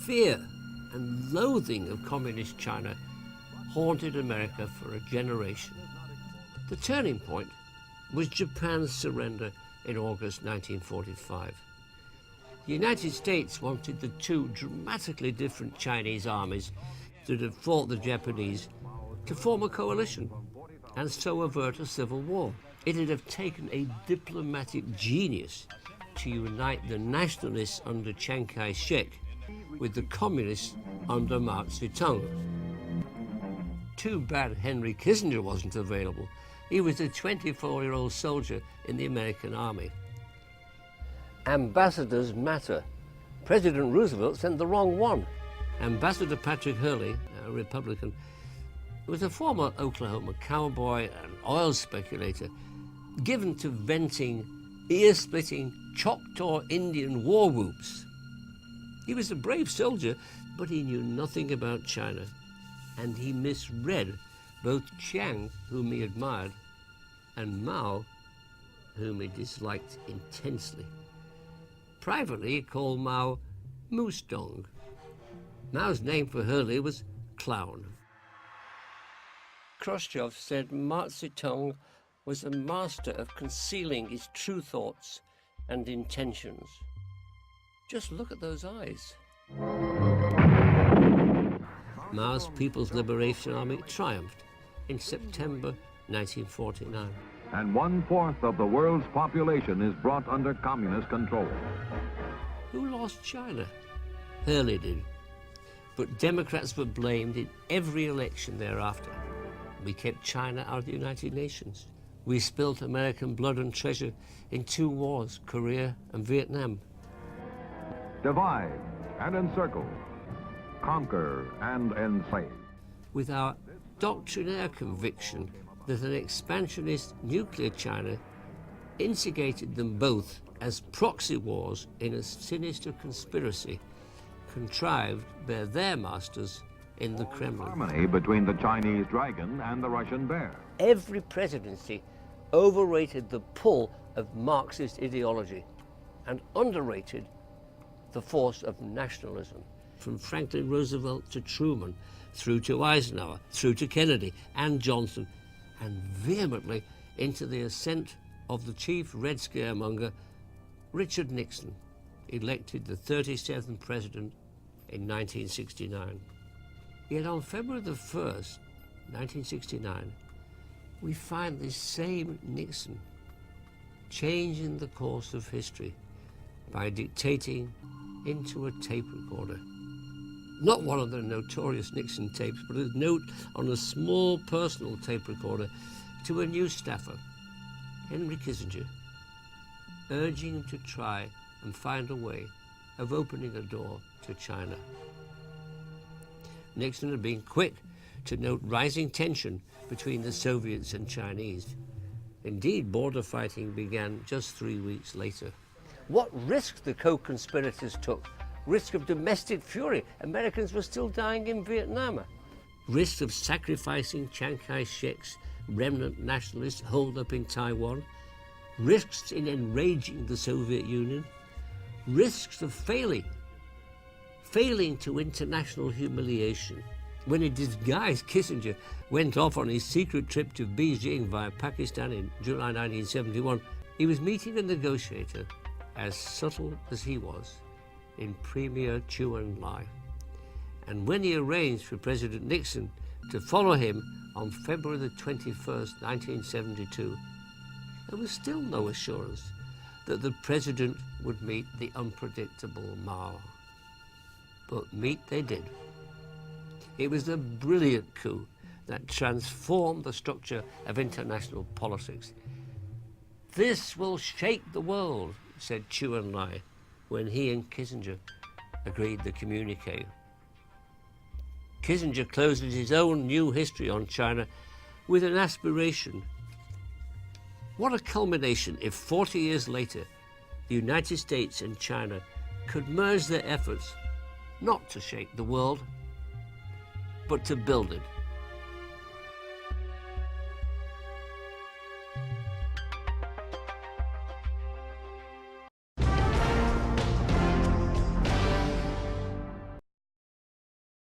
fear and loathing of communist China haunted America for a generation. The turning point was Japan's surrender in August 1945. The United States wanted the two dramatically different Chinese armies that had fought the Japanese to form a coalition and so avert a civil war. It would have taken a diplomatic genius to unite the nationalists under Chiang Kai-shek with the communists under Mao Zedong. Too bad Henry Kissinger wasn't available. He was a 24-year-old soldier in the American Army. Ambassadors matter. President Roosevelt sent the wrong one. Ambassador Patrick Hurley, a Republican, was a former Oklahoma cowboy and oil speculator given to venting ear-splitting Choctaw Indian war whoops. He was a brave soldier, but he knew nothing about China, and he misread both Chiang, whom he admired, and Mao, whom he disliked intensely. Privately, he called Mao Moose Dong. Mao's name for Hurley was Clown. Khrushchev said Mao Zedong was a master of concealing his true thoughts and intentions. Just look at those eyes. Mao's People's Liberation Army triumphed in September 1949. And 1/4 of the world's population is brought under communist control. Who lost China? Hurley did. But Democrats were blamed in every election thereafter. We kept China out of the United Nations. We spilt American blood and treasure in 2 wars, Korea and Vietnam. Divide and encircle, conquer and enslave. With our doctrinaire conviction that an expansionist nuclear China instigated them both as proxy wars in a sinister conspiracy contrived by their masters in the Kremlin. Harmony between the Chinese dragon and the Russian bear. Every presidency overrated the pull of Marxist ideology and underrated the force of nationalism. From Franklin Roosevelt to Truman, through to Eisenhower, through to Kennedy and Johnson, and vehemently into the ascent of the chief Red Scaremonger, Richard Nixon, elected the 37th president in 1969. Yet on February the 1st, 1969, we find this same Nixon changing the course of history by dictating into a tape recorder. Not one of the notorious Nixon tapes, but a note on a small personal tape recorder to a new staffer, Henry Kissinger, urging him to try and find a way of opening a door to China. Nixon had been quick to note rising tension between the Soviets and Chinese. Indeed, border fighting began just 3 weeks later. What risks the co-conspirators took? Risk of domestic fury. Americans were still dying in Vietnam. Risk of sacrificing Chiang Kai-shek's remnant nationalists holed up in Taiwan. Risks in enraging the Soviet Union. Risks of failing to international humiliation. When a disguised Kissinger went off on his secret trip to Beijing via Pakistan in July 1971, he was meeting a negotiator as subtle as he was in Premier Chu En-lai. And when he arranged for President Nixon to follow him on February the 21st, 1972, there was still no assurance that the president would meet the unpredictable Mao. But meet they did. It was a brilliant coup that transformed the structure of international politics. This will shake the world, said Chu En-lai when he and Kissinger agreed the communique. Kissinger closes his own new history on China with an aspiration. What a culmination if 40 years later the United States and China could merge their efforts not to shake the world, but to build it.